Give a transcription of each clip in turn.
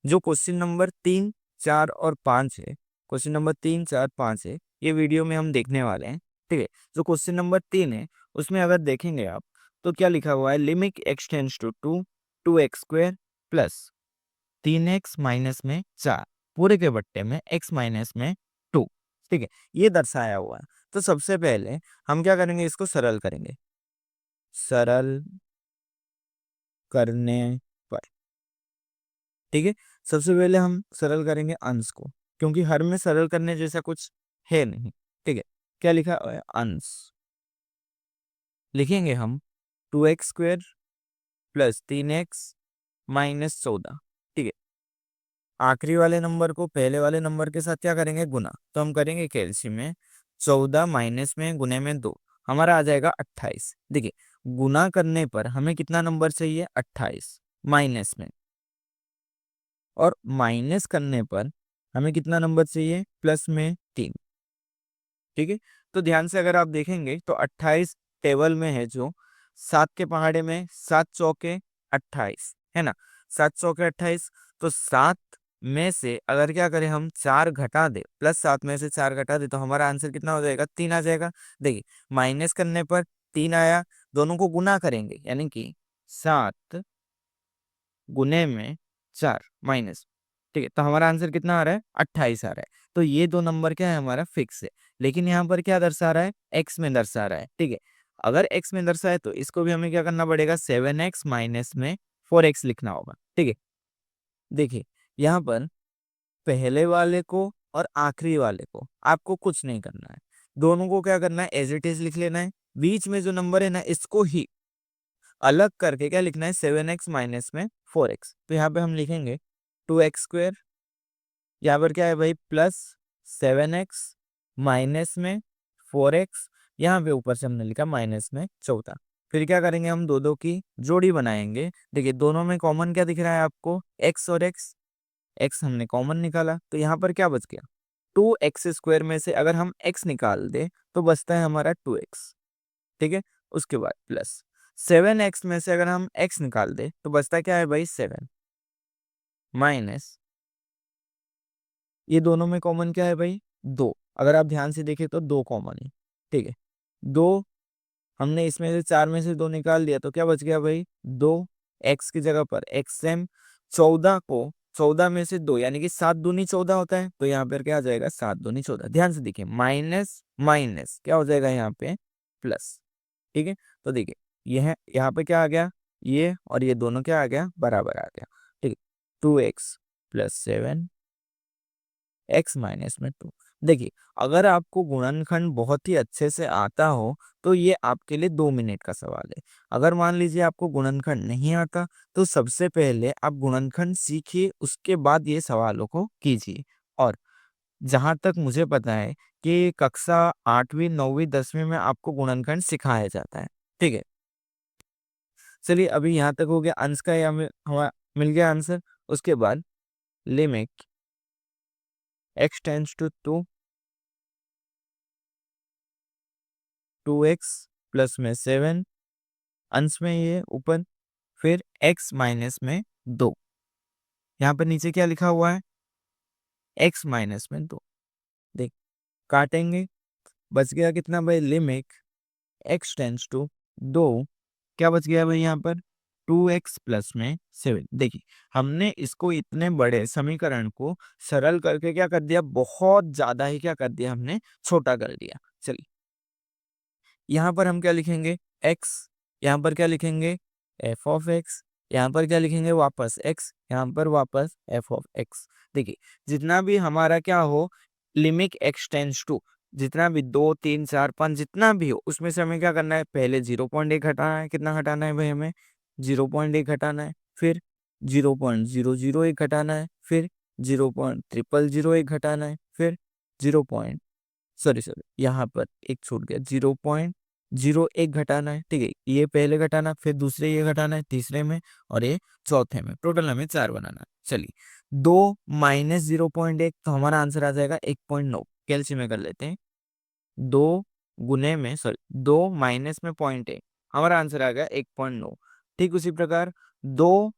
जो question number 3, 4 और 5 है, क्वेश्चन नंबर 3, 4, 5 है, ये वीडियो में हम देखने वाले हैं। ठीक है, जो क्वेश्चन नंबर 3 है उसमें अगर देखेंगे आप तो क्या लिखा हुआ है, limit x tends to 2x² plus 3x minus में 4 पूरे के बट्टे में x माइनस में 2। ठीक है, ये दर्शाया हुआ है। तो सबसे पहले हम क्या करेंगे, इसको सरल करेंगे। सरल करने पर, ठीक है, सबसे पहले हम सरल करेंगे अंश को, क्योंकि हर में सरल करने जैसा कुछ है नहीं। ठीक है, क्या लिखा हुआ है, अंश लिखेंगे हम 2x² प्लस 3x माइनस 14। ठीक है, आखिरी वाले नंबर को पहले वाले नंबर के साथ क्या करेंगे, गुना। तो हम करेंगे कैलसी में 14 माइनस में गुने में 2, हमारा आ जाएगा 28। देखिए, गुना करने पर हमें कितना नंबर चाहिए, 28 माइनस में, और माइनस करने पर हमें कितना नंबर चाहिए, प्लस में 3। ठीक है, तो ध्यान से अगर आप देखेंगे तो 28 टेबल में है, जो 7 के पहाड़े में 7 चौके 28 है ना, 7 चौके 28। तो 7 में से अगर क्या करें हम 4 घटा दे, प्लस 7 में से 4 घटा दे, तो हमारा आंसर कितना हो जाएगा, 3 आ जाएगा। देखिए, माइनस करने पर 3 आया, दोनों को गुना करेंगे यानी कि 7 गुने में 4 माइनस। ठीक है, तो हमारा आंसर कितना आ रहा है, 28 आ रहा है। तो ये दो नंबर क्या है, हमारा फिक्स है। लेकिन यहाँ पर क्या दर्शा रहा है, एक्स में दर्शा रहा है। ठीक है, अगर एक्स में दर्शाए तो इसको भी हमें क्या करना पड़ेगा, 7x माइनस में 4x लिखना होगा। ठीक है, देखिए यहाँ पर पहले वाले को और आखिरी वाले को आपको कुछ नहीं करना है, दोनों को क्या करना है, एज इट इज लिख लेना है। बीच में जो नंबर है ना, इसको ही अलग करके क्या लिखना है, 7x माइनस में 4x। तो यहाँ पे हम लिखेंगे 2x², यहाँ पर क्या है भाई, प्लस 7x माइनस में 4x, यहाँ पे ऊपर से हमने लिखा माइनस में 14। फिर क्या करेंगे, हम दो दो की जोड़ी बनाएंगे। देखिए, दोनों में कॉमन क्या दिख रहा है आपको, x और x हमने कॉमन निकाला, तो यहाँ पर क्या बच गया, 2x² में से अगर हम x निकाल दे तो बचता है हमारा 2x। ठीक है, उसके बाद प्लस 7x में से अगर हम x निकाल दे तो बचता क्या है भाई, 7 माइनस, ये दोनों में कॉमन क्या है भाई, 2। अगर आप ध्यान से देखें तो 2 कॉमन है। ठीक है, 2, हमने इसमें से 4 में से 2 निकाल दिया तो क्या बच गया भाई, 2। x की जगह पर xm, 14 को 14 में से 2 यानी कि 7 दूनी 14 होता है, तो यहाँ पर क्या आ जाएगा, 7 दूनी 14। ध्यान से देखिए, माइनस माइनस क्या हो जाएगा यहाँ पे, प्लस। ठीक है, तो देखिए यह यहाँ पे क्या आ गया, ये और ये दोनों क्या आ गया, बराबर आ गया। ठीक है, 2x प्लस 7 x माइनस में 2। देखिए, अगर आपको गुणनखंड बहुत ही अच्छे से आता हो तो ये आपके लिए 2 मिनट का सवाल है। अगर मान लीजिए आपको गुणनखंड नहीं आता तो सबसे पहले आप गुणनखंड सीखिए, उसके बाद ये सवालों को कीजिए। और जहां तक मुझे पता है कि कक्षा 8वीं 9वीं 10वीं में आपको गुणनखंड सिखाया जाता है। ठीक है, चलिए अभी यहाँ तक हो गया अंश का, या हमारा मिल गया आंसर। उसके बाद limit x tends to 2x plus में 7, अंश में ये ऊपर, फिर x माइनस में 2। यहाँ पर नीचे क्या लिखा हुआ है, x माइनस में 2। देख, काटेंगे, बच गया कितना भाई, लिमिट x टेंड्स टू 2, क्या बच गया भाई यहाँ पर, 2x प्लस में 7। देखिए, हमने इसको इतने बड़े समीकरण को सरल करके क्या कर दिया, बहुत ज्यादा ही क्या कर दिया, हमने छोटा कर दिया। चलिए, यहाँ पर हम क्या लिखेंगे, x, यहाँ पर क्या लिखेंगे, f ऑफ x, यहाँ पर क्या लिखेंगे, वापस x, यहाँ पर वापस f ऑफ x। देखिए, जितना भी हमारा क्या हो, लिमिट x टेंड्स टू, जितना भी 2 3 4 5 जितना भी हो, उसमें से हमें क्या करना है, पहले 0.1 हटाना है। कितना हटाना है भाई, हमें 0.1 हटाना है, फिर 0.001 हटाना है, फिर 0.00001 हटाना है, फिर 0, सॉरी सॉरी यहाँ पर एक छूट गया, 0.01 घटाना है। ठीक है, ये पहले घटाना, फिर दूसरे ये घटाना है, तीसरे में, और ये चौथे में, टोटल हमें 4 बनाना है। चलिए, 2 माइनस 0.1, तो हमारा आंसर आ जाएगा 1.9। कैलसी में कर लेते हैं, 2 गुने में, सॉरी 2 माइनस में 0.1, हमारा आंसर आ गया 1.9। ठीक उसी प्रकार 2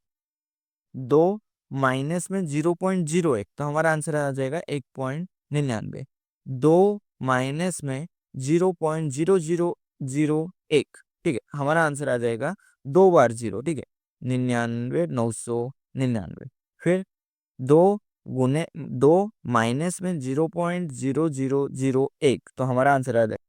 2 माइनस में 0.01, तो हमारा आंसर आ जाएगा 1.99। 2 माइनस में 0.0001, ठीक है, हमारा आंसर आ जाएगा 2 बार 0, ठीक है, 99,999। फिर 2 माइनस में 0.0001, तो हमारा आंसर आ जाएगा,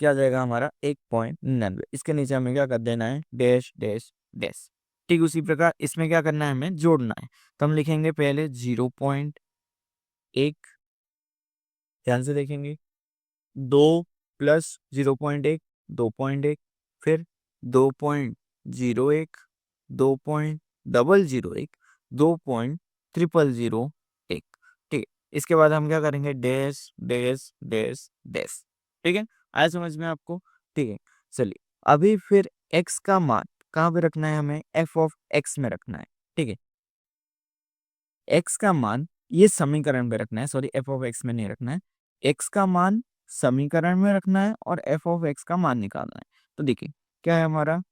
क्या आ जाएगा हमारा 1.99। इसके नीचे हमें क्या कर देना है, डैश डैश डैश। ठीक उसी प्रकार इसमें क्या करना है, हमें जोड़ना है। तो हम लिखेंगे पहले 0.1, ध्यान से देखेंगे, 2 प्लस 0.1, 2.1, फिर 2.01, 2.001, 2.001, ठीक है। इसके बाद हम क्या करेंगे, डैश डैश डैश डैश, ठीक है, आया समझ में आपको? ठीक है, चलिए अभी फिर x का मान कहाँ पे रखना है, हमें f ऑफ x में रखना है, ठीक है। x का मान ये समीकरण में रखना है, सॉरी f ऑफ x में नहीं रखना है, x का मान समीकरण में रखना है और f ऑफ x का मान निकालना है। तो देखिए क्या है हमारा,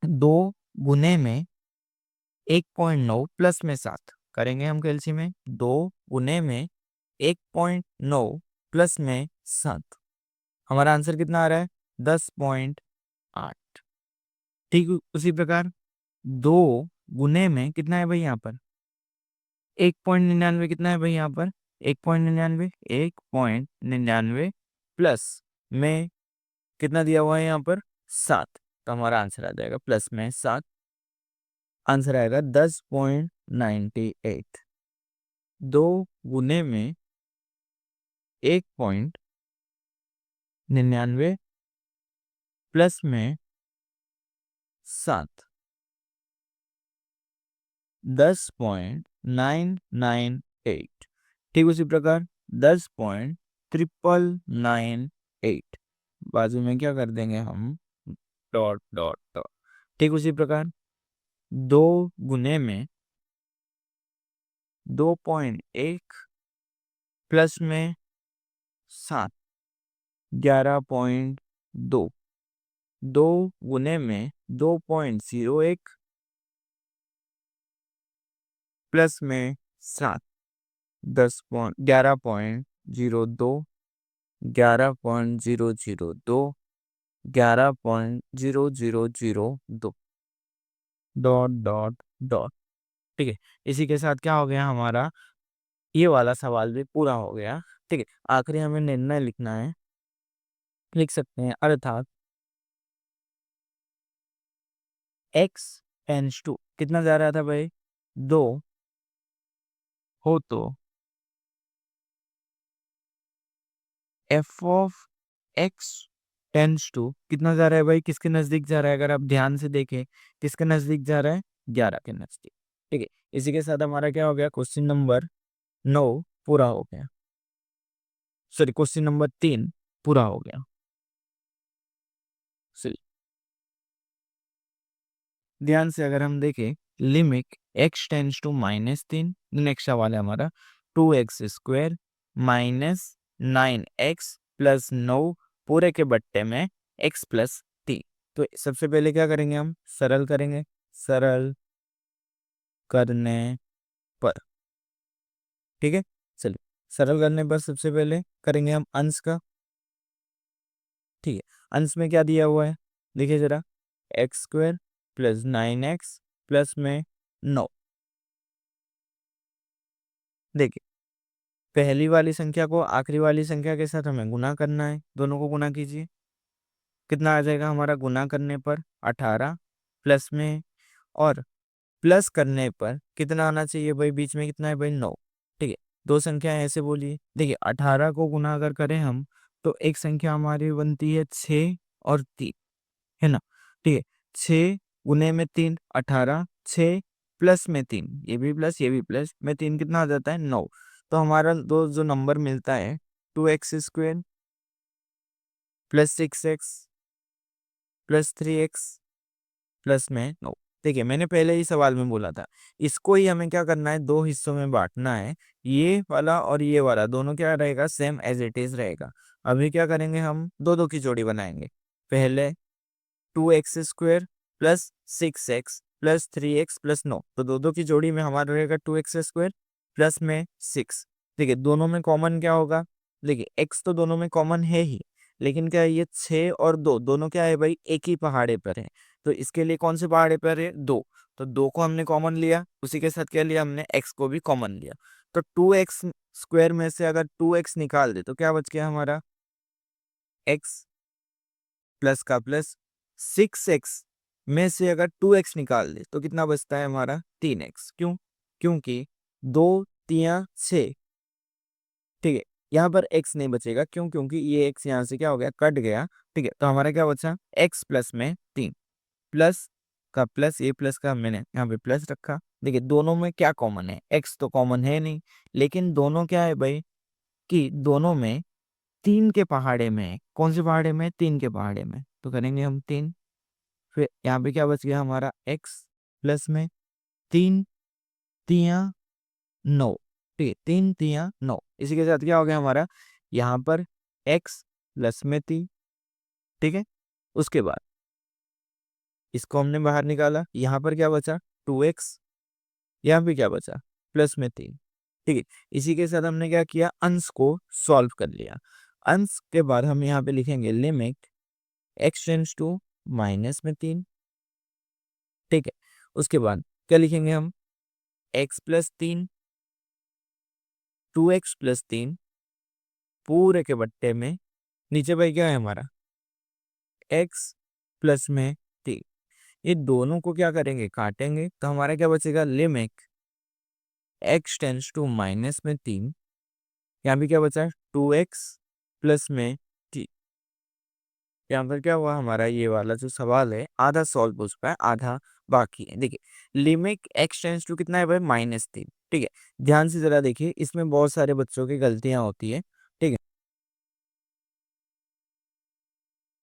2 गुने में 1.9 प्लस में 7 करेंगे हम कैलसी में, 2 गुने में 1.9 प्लस में 7, हमारा आंसर कितना आ रहा है, 10.8। ठीक उसी प्रकार 2 गुने में कितना है भाई यहाँ पर, 1.99 कितना है भाई यहाँ पर, 1.99, 1.99 प्लस में कितना दिया हुआ है यहाँ पर, 7, तो हमारा आंसर आ जाएगा प्लस में 7, आंसर आएगा 10.98। 2 गुने में 1.99 प्लस में 7, 10.998। ठीक उसी प्रकार 10.998 बाजू में क्या कर देंगे हम, डॉट डॉट डॉट। ठीक उसी प्रकार 2 गुने में 2.1 प्लस में 7, 11.2। 2 गुने में 2.01 प्लस में 7, 11.02, 11.002, 11.0002, डॉट डॉट डॉट। ठीक है, इसी के साथ क्या हो गया हमारा, ये वाला सवाल भी पूरा हो गया। ठीक है, आखिरी हमें निर्णय लिखना है, लिख सकते हैं, अर्थात x टेंड्स टू कितना जा रहा था भाई, 2 हो तो f of x tends to कितना जा रहा है भाई, किसके नजदीक जा रहा है, अगर आप ध्यान से देखें किसके नजदीक जा रहा है, 11 के नजदीक। ठीक है, इसी के साथ हमारा क्या हो गया, क्वेश्चन नंबर 9 पूरा हो गया, सॉरी क्वेश्चन नंबर 3 पूरा हो गया। चलिए ध्यान से अगर हम देखें, limit x tends to -3, next सवाल है हमारा 2x² माइनस 9x प्लस 9 पूरे के बट्टे में x प्लस 3। तो सबसे पहले क्या करेंगे, हम सरल करेंगे, सरल करने पर, ठीक है, चलिए सरल करने पर सबसे पहले करेंगे हम अंश का। ठीक है, अंश में क्या दिया हुआ है, देखिए जरा, x² प्लस 9x प्लस में 9। देखिए पहली वाली संख्या को आखिरी वाली संख्या के साथ हमें गुना करना है, दोनों को गुना कीजिए, कितना आ जाएगा हमारा गुना करने पर 18 प्लस में, और प्लस करने पर कितना आना चाहिए भाई, बीच में कितना है भाई, 9। ठीक है, दो संख्या ऐसे बोलिए, देखिए 18 को गुना अगर करें हम तो एक संख्या हमारी बनती है 6 और 3, है ना। ठीक है, 6 गुने में 3 18, 6 प्लस में 3, ये भी प्लस ये भी प्लस में 3 कितना आ जाता है, 9। तो हमारा दो जो नंबर मिलता है 2x² plus 6x plus 3x plus में 9। देखिए मैंने पहले ही सवाल में बोला था, इसको ही हमें क्या करना है, दो हिस्सों में बांटना है, ये वाला और ये वाला दोनों क्या रहेगा, सेम एज इट इज रहेगा। अभी क्या करेंगे, हम दो दो की जोड़ी बनाएंगे, पहले 2x² plus 6x plus 3x plus 9, तो दो दो की जोड़ी में हमारा रहेगा 2x² प्लस में 6। देखिए दोनों में कॉमन क्या होगा, देखिए x तो दोनों में कॉमन है ही, लेकिन क्या है ये 6 और 2 दोनों क्या है भाई, एक ही पहाड़े पर है। तो इसके लिए कौन से पहाड़े पर है, 2, तो 2 को हमने कॉमन लिया, उसी के साथ क्या लिया हमने, x को भी कॉमन लिया। तो 2x² में से अगर 2x निकाल दे तो क्या बच गया हमारा, x प्लस का प्लस, 6x में से अगर 2x निकाल दे तो कितना बचता है हमारा, 3x। क्यों, क्योंकि 2 3 6, ठीक है, यहाँ पर x नहीं बचेगा, क्यों, क्योंकि ये x यहाँ से क्या हो गया, कट गया। ठीक है, तो हमारा क्या बचा, x प्लस में 3, प्लस का प्लस, ये प्लस का मैंने यहाँ पे प्लस रखा। देखिए दोनों में क्या कॉमन है, x तो कॉमन है नहीं, लेकिन दोनों क्या है भाई, कि दोनों में 3 के पहाड़े में है। कौन से पहाड़े में, 3 के पहाड़े में, तो करेंगे हम 3। फिर यहाँ पे क्या बच गया हमारा, x प्लस में 3 3 9, ठीक है, 3 3 9। इसी के साथ क्या हो गया हमारा, यहाँ पर x प्लस में 3, ठीक है। उसके बाद इसको हमने बाहर निकाला, यहाँ पर क्या बचा, 2x, यहाँ पे क्या बचा, प्लस में 3, ठीक है। इसी के साथ हमने क्या किया, अंश को सॉल्व कर लिया। अंश के बाद हम यहाँ पे लिखेंगे लिमिट x टेंड्स टू -3, ठीक है। उसके बाद क्या लिखेंगे हम, x प्लस 3, 2x प्लस 3 पूरे के बट्टे में, नीचे भाई क्या है हमारा, x प्लस में 3। ये दोनों को क्या करेंगे, काटेंगे, तो हमारा क्या बचेगा, लिमिट x टेंड्स टू -3, यहाँ भी क्या बचा, 2x प्लस में 3। यहाँ पर क्या हुआ हमारा, ये वाला जो सवाल है आधा सॉल्व हो चुका है, आधा बाकी है। देखिए लिमिट x टेंड्स टू कितना है भाई, -3, ठीक है। ध्यान से जरा देखिए, इसमें बहुत सारे बच्चों की गलतियां होती है, ठीक है।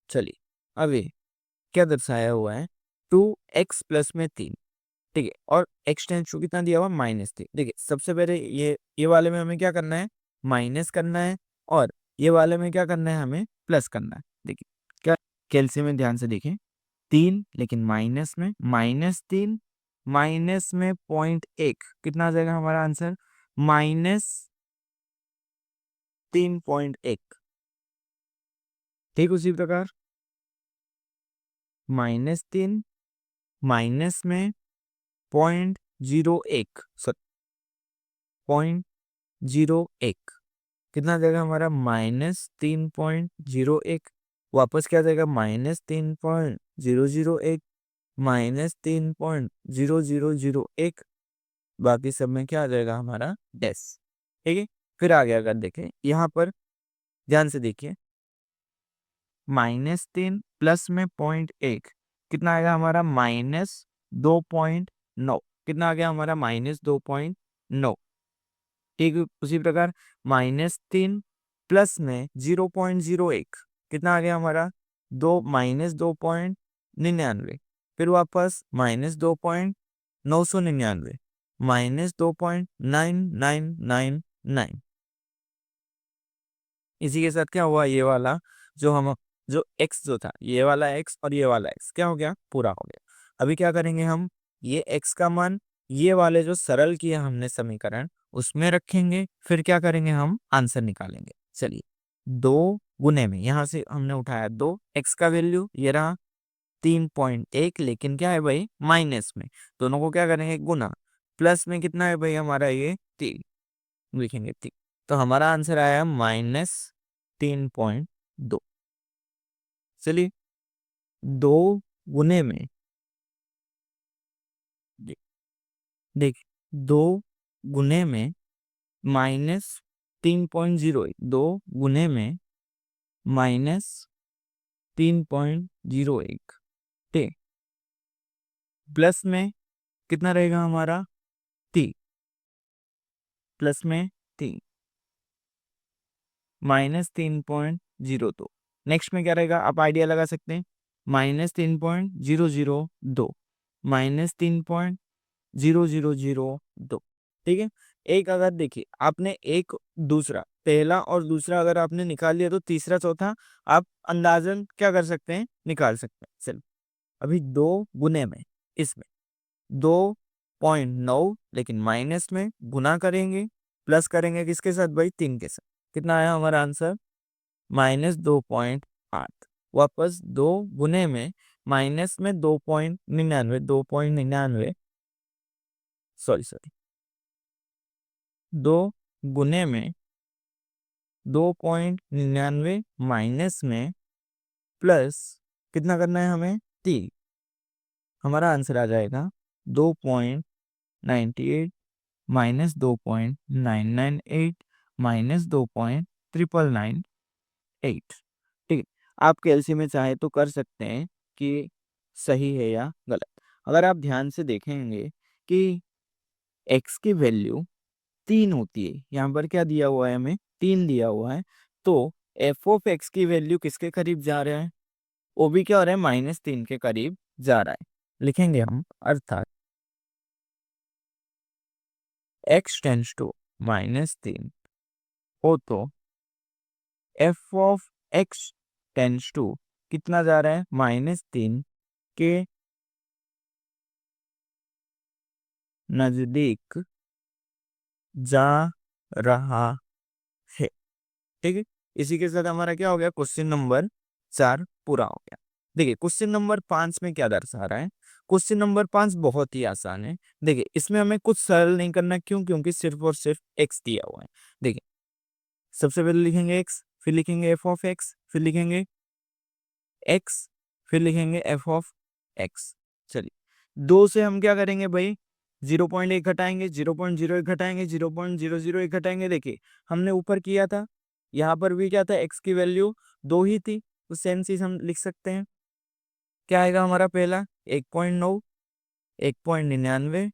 चलिए अभी क्या दर्शाया हुआ है, 2x प्लस में 3, ठीक है, और x टेंड्स टू कितना दिया हुआ, -3। देखिए सबसे पहले ये वाले में हमें क्या करना है, माइनस करना है, और ये वाले में क्या करना है, हमें प्लस करना है। देखिए क्या, कैलसियम में ध्यान से देखें, 3 लेकिन माइनस में, -3 माइनस में 0.1, कितना आ जाएगा हमारा आंसर, -3.1, ठीक। उसी प्रकार -3 माइनस में 0.01, सॉरी 0.01, कितना आ जाएगा हमारा, -3.01। वापस क्या आ जाएगा, -3.001 -3.0001, बाकी सब में क्या आ जाएगा हमारा, डैश, ठीक है। फिर आगे अगर देखें, यहाँ पर ध्यान से देखिए, -3 प्लस में 0.1, कितना आएगा हमारा, -2.9, कितना आ गया हमारा, -2.9, ठीक है। उसी प्रकार -3 प्लस में 0.01, कितना आ गया हमारा, 2-2.99, फिर वापस -2.999, -2.9999। इसी के साथ क्या हुआ, ये वाला जो हम, जो x जो था, ये वाला x और ये वाला x क्या हो गया, पूरा हो गया। अभी क्या करेंगे हम, ये x का मान ये वाले जो सरल किया हमने समीकरण उसमें रखेंगे, फिर क्या करेंगे, हम आंसर निकालेंगे। चलिए 2 गुने में, यहाँ से हमने उठाया 2, x का वैल्यू ये रहा 3.1, लेकिन क्या है भाई, माइनस में, दोनों को क्या करेंगे, गुना, प्लस में कितना है भाई हमारा, ये 3, लिखेंगे 3, तो हमारा आंसर आया -3.2। चलिए 2 गुने में, देख 2 गुने में -3.01, 2 गुने में -3.01, ठीक, प्लस में कितना रहेगा हमारा, 3, प्लस में 3, -3.02। नेक्स्ट में क्या रहेगा, आप आइडिया लगा सकते हैं, -3.002, -3.0002, ठीक है। एक अगर देखिए आपने एक दूसरा, पहला और दूसरा अगर आपने निकाल लिया, तो तीसरा चौथा आप अंदाजन क्या कर सकते हैं, निकाल सकते हैं। चलो अभी 2 गुने में इसमें 2.9, लेकिन माइनस में गुना करेंगे, प्लस करेंगे किसके साथ भाई, 3 के साथ। कितना आया हमारा आंसर, -2.8। वापस 2 गुने में माइनस में 2.99, 2.99, सॉरी सॉरी, 2 गुने में 2.99 माइनस में प्लस कितना करना है हमें, 3। हमारा आंसर आ जाएगा 2.98 माइनस 2.998 माइनस 2.999, ठीक है। आप कैलसी में चाहे तो कर सकते हैं कि सही है या गलत। अगर आप ध्यान से देखेंगे कि x की वैल्यू 3 होती है, यहाँ पर क्या दिया हुआ है, हमें 3 दिया हुआ है, तो एफ ऑफ एक्स की वैल्यू किसके करीब जा रहा है, वो भी क्या हो रहा है, -3 के करीब जा रहा है। लिखेंगे हम, अर्थात x टेंस टू -3 हो तो f of x tends to कितना जा रहा है, -3 के नजदीक जा रहा है, ठीक है। इसी के साथ हमारा क्या हो गया, क्वेश्चन नंबर 4 पूरा हो गया। देखिए क्वेश्चन नंबर 5 में क्या दर्शा रहा है, क्वेश्चन नंबर 5 बहुत ही आसान है। देखिए इसमें हमें कुछ सरल नहीं करना, क्यों, क्योंकि सिर्फ और सिर्फ एक्स दिया हुआ है। देखिए सबसे पहले लिखेंगे एक्स, फिर लिखेंगे एफ ऑफ एक्स, फिर लिखेंगे एक्स, फिर लिखेंगे एफ ऑफ एक्स। चलिए 2 से हम क्या करेंगे भाई, 0.1 घटाएंगे, 0.01 घटाएंगे, 0.001 घटाएंगे। देखिए हमने ऊपर किया था, यहाँ पर भी क्या था, एक्स की वैल्यू 2 ही थी, तो सेम चीज हम लिख सकते हैं। क्या आएगा हमारा पहला, 1.9, 1.99,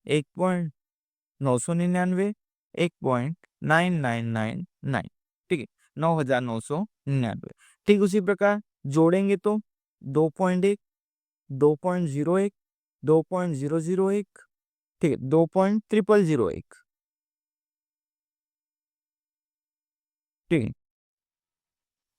1.999, 1.9999, ठीक है, 9,999। ठीक उसी प्रकार जोड़ेंगे तो 2.1, 2.01, 2.001, ठीक है, 2.0001, ठीक है।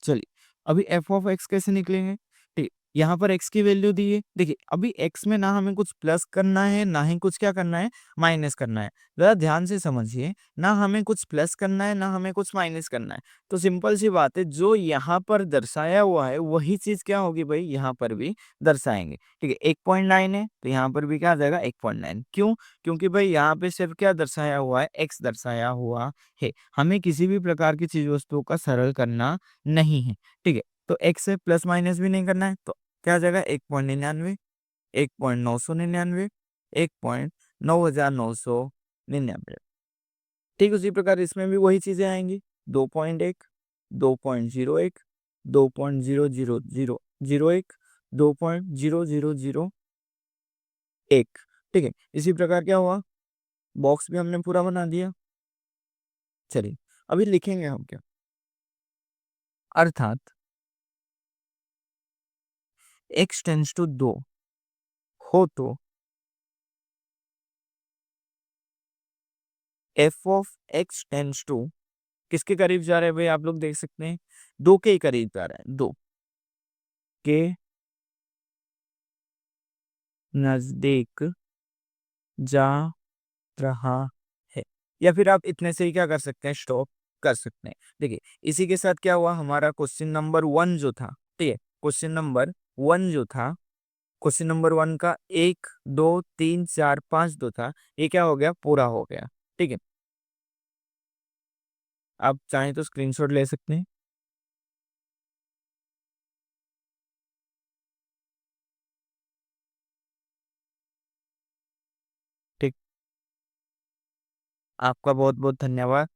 चलिए अभी एफ ऑफ एक्स कैसे निकलेंगे, ठीक, यहाँ पर एक्स की वैल्यू दी है। देखिए अभी एक्स में ना हमें कुछ प्लस करना है, ना ही कुछ क्या करना है, माइनस करना है। जरा ध्यान से समझिए, ना हमें कुछ प्लस करना है, ना हमें कुछ माइनस करना है। तो सिंपल सी बात है, जो यहाँ पर दर्शाया हुआ है वही चीज क्या होगी भाई, यहाँ पर भी दर्शाएंगे। ठीक है, 1.9 है तो यहाँ पर भी क्या आ जाएगा, 1.9। क्यों, क्योंकि भाई यहाँ पे सिर्फ क्या दर्शाया हुआ है, एक्स दर्शाया हुआ है। हमें किसी भी प्रकार की चीज वस्तुओं का सरल करना नहीं है, ठीक है। तो एक्स से प्लस माइनस भी नहीं करना है, तो क्या आ जाएगा, 1.99, 1.999, 1.9999। ठीक उसी प्रकार इसमें भी वही चीजें आएंगी, 2.1, 2.01, 2.00001, 2.0001, ठीक है। इसी प्रकार क्या हुआ, बॉक्स भी हमने पूरा बना दिया। चलिए अभी लिखेंगे हम क्या, अर्थात x टेंस टू 2 हो तो f of x tends to किसके करीब जा रहा है भाई, आप लोग देख सकते हैं 2 के ही करीब जा रहा है, 2 के नजदीक जा रहा है। या फिर आप इतने से ही क्या कर सकते हैं, स्टॉप कर सकते हैं। देखिए इसी के साथ क्या हुआ, हमारा क्वेश्चन नंबर 1 जो था, ठीक है, क्वेश्चन नंबर 1 जो था, क्वेश्चन नंबर 1 का 1 2 3 4 5 जो था, ये क्या हो गया, पूरा हो गया। ठीक है, आप चाहें तो स्क्रीनशॉट ले सकते हैं। ठीक, आपका बहुत बहुत धन्यवाद।